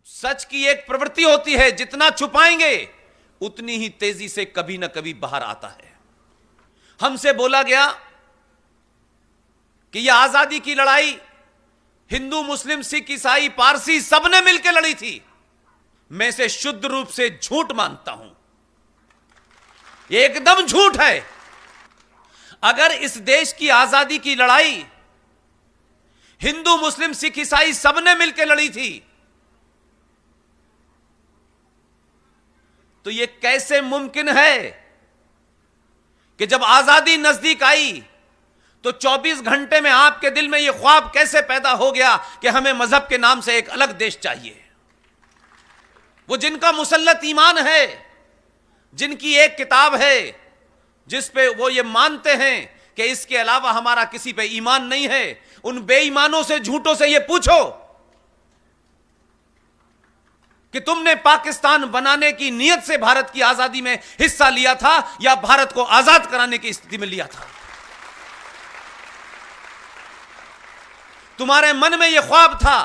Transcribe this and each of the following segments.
सच की एक प्रवृत्ति होती है, जितना छुपाएंगे उतनी ही तेजी से कभी ना कभी बाहर आता है। हमसे बोला गया कि यह आजादी की लड़ाई हिंदू, मुस्लिम, सिख, ईसाई, पारसी सबने मिलकर लड़ी थी। मैं इसे शुद्ध रूप से झूठ मानता हूं, एकदम झूठ है। अगर इस देश की आजादी की लड़ाई हिंदू, मुस्लिम, सिख, ईसाई सबने मिलकर लड़ी थी, तो यह कैसे मुमकिन है कि जब आजादी नजदीक आई तो 24 घंटे में आपके दिल में यह ख्वाब कैसे पैदा हो गया कि हमें मजहब के नाम से एक अलग देश चाहिए? वो जिनका मुसल्लत ईमान है, जिनकी एक किताब है जिस पे वो ये मानते हैं कि इसके अलावा हमारा किसी पे ईमान नहीं है, उन बेईमानों से, झूठों से ये पूछो कि तुमने पाकिस्तान बनाने की नियत से भारत की आजादी में हिस्सा लिया था या भारत को आजाद कराने की स्थिति में लिया था? तुम्हारे मन में यह ख्वाब था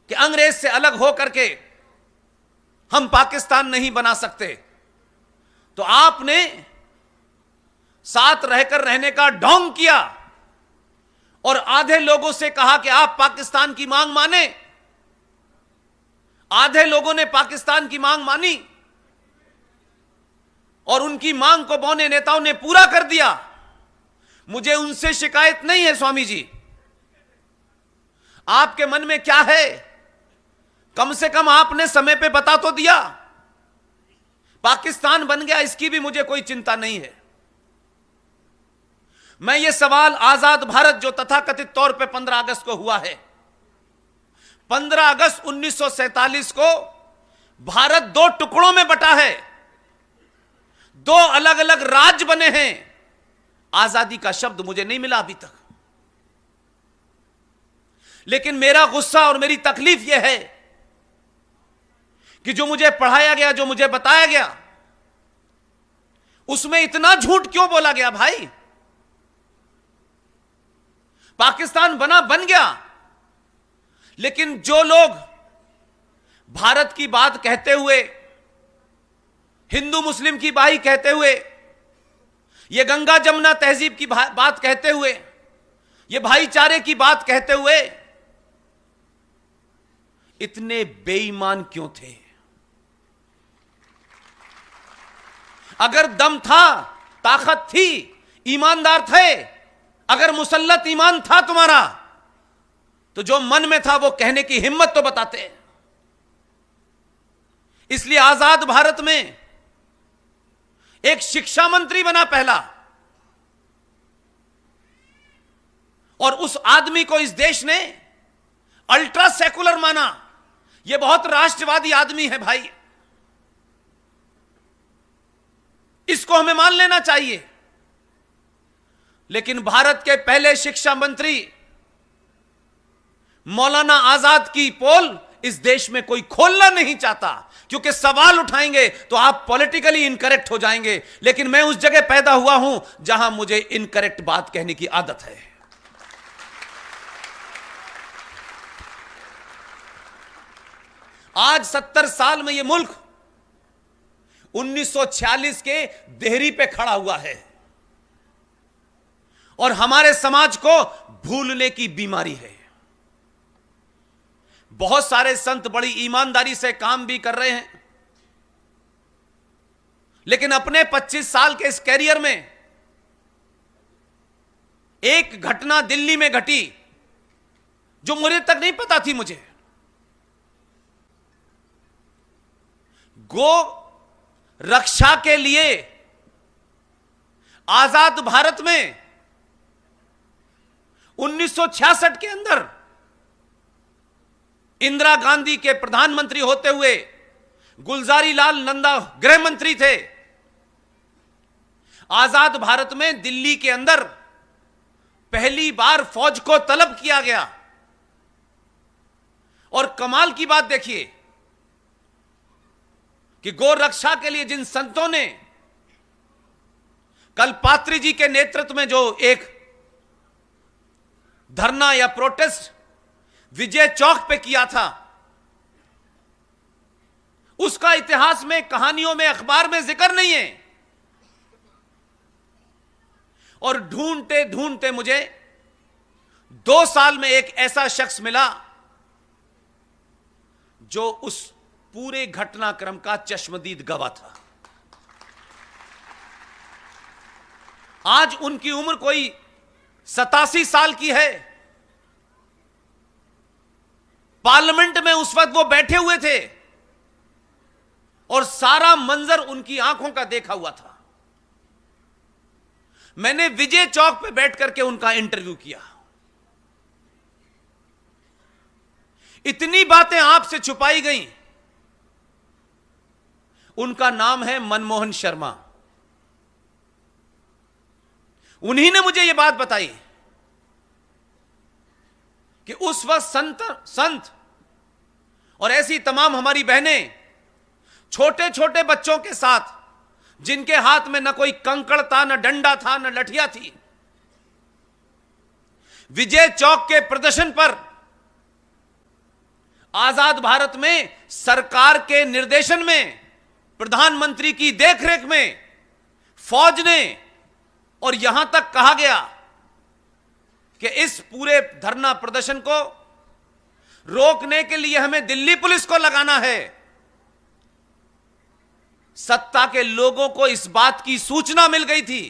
कि अंग्रेज से अलग होकर के हम पाकिस्तान नहीं बना सकते, तो आपने साथ रहकर रहने का ढोंग किया और आधे लोगों से कहा कि आप पाकिस्तान की मांग माने। आधे लोगों ने पाकिस्तान की मांग मानी और उनकी मांग को बौने नेताओं ने पूरा कर दिया। मुझे उनसे शिकायत नहीं है स्वामी जी, आपके मन में क्या है कम से कम आपने समय पे बता तो दिया। पाकिस्तान बन गया, इसकी भी मुझे कोई चिंता नहीं है। मैं ये सवाल आजाद भारत जो तथाकथित तौर पे 15 अगस्त को हुआ है, 15 अगस्त 1947 को भारत 2 टुकड़ों में बटा है, 2 अलग अलग राज्य बने हैं। आजादी का शब्द मुझे नहीं मिला अभी तक। लेकिन मेरा गुस्सा और मेरी तकलीफ यह है कि जो मुझे पढ़ाया गया, जो मुझे बताया गया, उसमें इतना झूठ क्यों बोला गया? भाई, पाकिस्तान बन गया, लेकिन जो लोग भारत की बात कहते हुए, हिंदू मुस्लिम की बाई कहते हुए, ये गंगा जमुना तहजीब की बात कहते हुए, ये भाईचारे की बात कहते हुए इतने बेईमान क्यों थे? अगर दम था, ताकत थी, ईमानदार थे, अगर मुसल्लत ईमान था तुम्हारा, तो जो मन में था वो कहने की हिम्मत तो बताते। इसलिए आजाद भारत में एक शिक्षा मंत्री बना पहला, और उस आदमी को इस देश ने अल्ट्रा सेकुलर माना। यह बहुत राष्ट्रवादी आदमी है भाई, इसको हमें मान लेना चाहिए। लेकिन भारत के पहले शिक्षा मंत्री मौलाना आजाद की पोल इस देश में कोई खोलना नहीं चाहता, क्योंकि सवाल उठाएंगे तो आप पॉलिटिकली इनकरेक्ट हो जाएंगे। लेकिन मैं उस जगह पैदा हुआ हूं जहां मुझे इनकरेक्ट बात कहने की आदत है। आज 70 साल में यह मुल्क 1946 के देहरी पे खड़ा हुआ है, और हमारे समाज को भूलने की बीमारी है। बहुत सारे संत बड़ी ईमानदारी से काम भी कर रहे हैं, लेकिन अपने 25 साल के इस कैरियर में एक घटना दिल्ली में घटी जो मुझे तक नहीं पता थी। मुझे गो रक्षा के लिए आजाद भारत में 1966 के अंदर इंदिरा गांधी के प्रधानमंत्री होते हुए गुलजारी लाल नंदा गृह मंत्री थे। आजाद भारत में दिल्ली के अंदर पहली बार फौज को तलब किया गया, और कमाल की बात देखिए कि गौ रक्षा के लिए जिन संतों ने कलपात्री जी के नेतृत्व में जो एक धरना या प्रोटेस्ट विजय चौक पे किया था, उसका इतिहास में, कहानियों में, अखबार में जिक्र नहीं है। और ढूंढते ढूंढते मुझे 2 साल में एक ऐसा शख्स मिला जो उस पूरे घटनाक्रम का चश्मदीद गवाह था। आज उनकी उम्र कोई 87 साल की है। पार्लियामेंट में उस वक्त वो बैठे हुए थे और सारा मंजर उनकी आंखों का देखा हुआ था। मैंने विजय चौक पे बैठ करके उनका इंटरव्यू किया। इतनी बातें आपसे छुपाई गईं। उनका नाम है मनमोहन शर्मा। उन्हीं ने मुझे यह बात बताई कि उस वक्त संत और ऐसी तमाम हमारी बहनें छोटे छोटे बच्चों के साथ, जिनके हाथ में न कोई कंकड़ था, न डंडा था, न लठिया थी, विजय चौक के प्रदर्शन पर आजाद भारत में सरकार के निर्देशन में, प्रधानमंत्री की देखरेख में फौज ने, और यहां तक कहा गया कि इस पूरे धरना प्रदर्शन को रोकने के लिए हमें दिल्ली पुलिस को लगाना है। सत्ता के लोगों को इस बात की सूचना मिल गई थी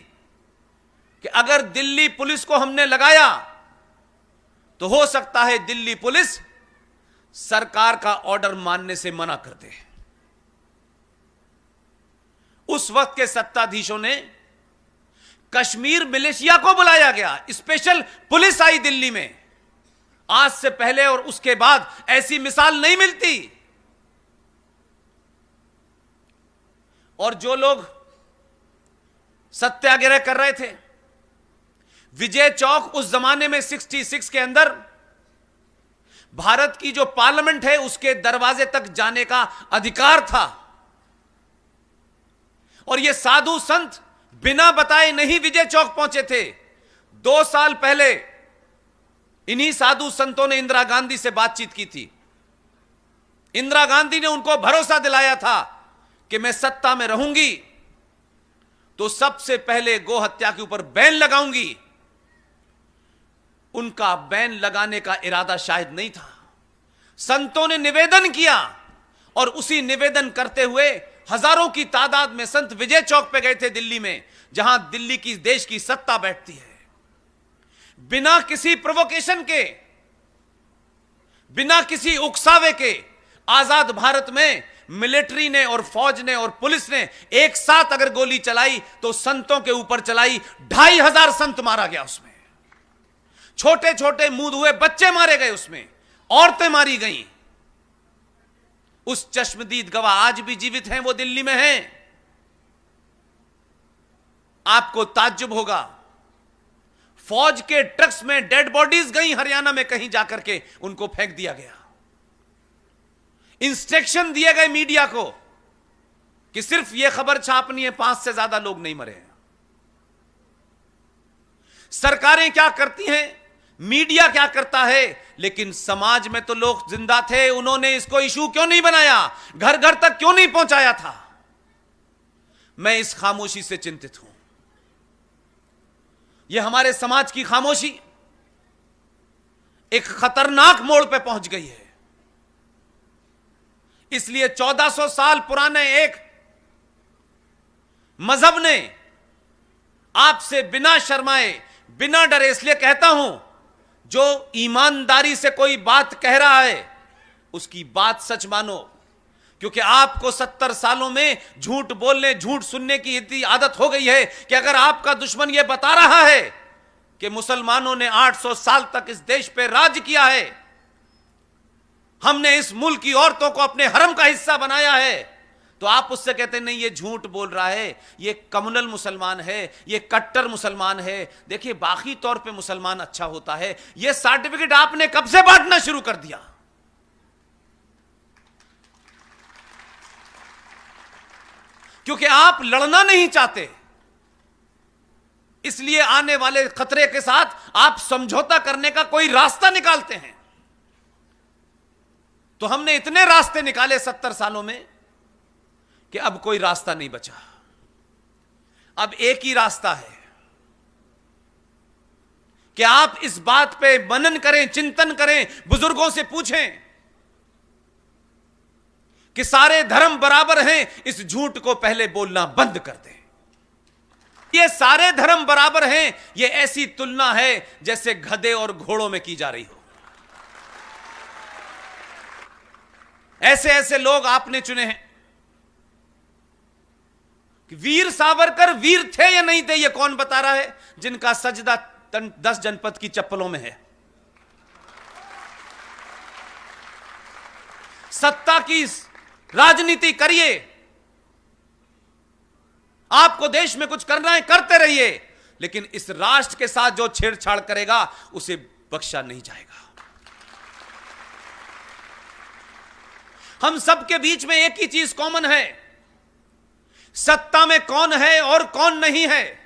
कि अगर दिल्ली पुलिस को हमने लगाया तो हो सकता है दिल्ली पुलिस सरकार का ऑर्डर मानने से मना कर दे। उस वक्त के सत्ताधीशों ने कश्मीर मिलिशिया को बुलाया गया, स्पेशल पुलिस आई दिल्ली में। आज से पहले और उसके बाद ऐसी मिसाल नहीं मिलती। और जो लोग सत्याग्रह कर रहे थे, विजय चौक उस जमाने में 66 के अंदर भारत की जो पार्लियामेंट है उसके दरवाजे तक जाने का अधिकार था। और ये साधु संत बिना बताए नहीं विजय चौक पहुंचे थे। 2 साल पहले इन्हीं साधु संतों ने इंदिरा गांधी से बातचीत की थी। इंदिरा गांधी ने उनको भरोसा दिलाया था कि मैं सत्ता में रहूंगी तो सबसे पहले गो हत्या के ऊपर बैन लगाऊंगी। उनका बैन लगाने का इरादा शायद नहीं था। संतों ने निवेदन किया और उसी निवेदन करते हुए हजारों की तादाद में संत विजय चौक पे गए थे दिल्ली में, जहां दिल्ली की देश की सत्ता बैठती है। बिना किसी प्रोवोकेशन के, बिना किसी उकसावे के आजाद भारत में मिलिट्री ने और फौज ने और पुलिस ने एक साथ अगर गोली चलाई तो संतों के ऊपर चलाई। 2500 संत मारा गया उसमें। छोटे छोटे मूंद हुए बच्चे मारे गए उसमें, औरतें मारी गईं। उस चश्मदीद गवाह आज भी जीवित हैं, वो दिल्ली में हैं। आपको ताज्जुब होगा, फौज के ट्रक्स में डेड बॉडीज गई हरियाणा में, कहीं जाकर के उनको फेंक दिया गया। इंस्ट्रक्शन दिए गए मीडिया को कि सिर्फ यह खबर छापनी है, 5 से ज्यादा लोग नहीं मरे हैं। सरकारें क्या करती हैं, मीडिया क्या करता है, लेकिन समाज में तो लोग जिंदा थे। उन्होंने इसको इशू क्यों नहीं बनाया, घर घर तक क्यों नहीं पहुंचाया था? मैं इस खामोशी से चिंतित हूं। यह हमारे समाज की खामोशी एक खतरनाक मोड़ पे पहुंच गई है। इसलिए 1400 साल पुराने एक मजहब ने आपसे बिना शर्माए, बिना डरे, इसलिए कहता हूं, जो ईमानदारी से कोई बात कह रहा है उसकी बात सच मानो। क्योंकि आपको 70 सालों में झूठ बोलने, झूठ सुनने की इतनी आदत हो गई है कि अगर आपका दुश्मन यह बता रहा है कि मुसलमानों ने 800 साल तक इस देश पे राज किया है, हमने इस मुल्क की औरतों को अपने हरम का हिस्सा बनाया है, तो आप उससे कहते नहीं ये झूठ बोल रहा है, ये कम्युनल मुसलमान है, ये कट्टर मुसलमान है। देखिए बाकी तौर पे मुसलमान अच्छा होता है। ये सर्टिफिकेट आपने कब से बांटना शुरू कर दिया? क्योंकि आप लड़ना नहीं चाहते, इसलिए आने वाले खतरे के साथ आप समझौता करने का कोई रास्ता निकालते हैं। तो हमने इतने रास्ते निकाले 70 सालों में कि अब कोई रास्ता नहीं बचा, अब एक ही रास्ता है कि आप इस बात पे मनन करें, चिंतन करें, बुजुर्गों से पूछें कि सारे धर्म बराबर हैं, इस झूठ को पहले बोलना बंद कर दें। ये सारे धर्म बराबर हैं, ये ऐसी तुलना है जैसे गधे और घोड़ों में की जा रही हो। ऐसे ऐसे लोग आपने चुने हैं कि वीर सावरकर वीर थे या नहीं थे, ये कौन बता रहा है, जिनका सजदा 10 जनपद की चप्पलों में है। सत्ता की राजनीति करिए, आपको देश में कुछ करना है करते रहिए, लेकिन इस राष्ट्र के साथ जो छेड़छाड़ करेगा उसे बख्शा नहीं जाएगा। हम सबके बीच में एक ही चीज कॉमन है, सत्ता में कौन है और कौन नहीं है,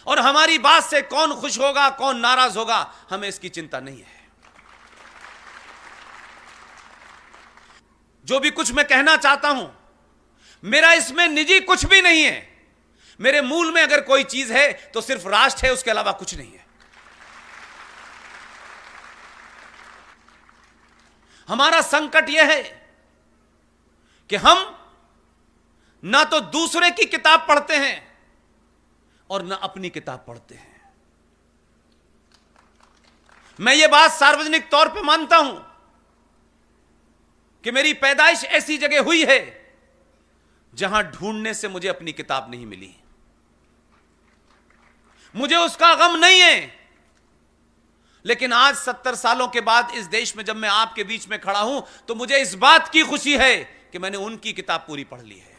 और हमारी बात से कौन खुश होगा कौन नाराज होगा, हमें इसकी चिंता नहीं है। जो भी कुछ मैं कहना चाहता हूं, मेरा इसमें निजी कुछ भी नहीं है। मेरे मूल में अगर कोई चीज है तो सिर्फ राष्ट्र है, उसके अलावा कुछ नहीं है। हमारा संकट यह है कि हम ना तो दूसरे की किताब पढ़ते हैं और ना अपनी किताब पढ़ते हैं। मैं ये बात सार्वजनिक तौर पे मानता हूं कि मेरी पैदाइश ऐसी जगह हुई है जहां ढूंढने से मुझे अपनी किताब नहीं मिली। मुझे उसका गम नहीं है, लेकिन आज 70 सालों के बाद इस देश में जब मैं आपके बीच में खड़ा हूं तो मुझे इस बात की खुशी है कि मैंने उनकी किताब पूरी पढ़ ली है।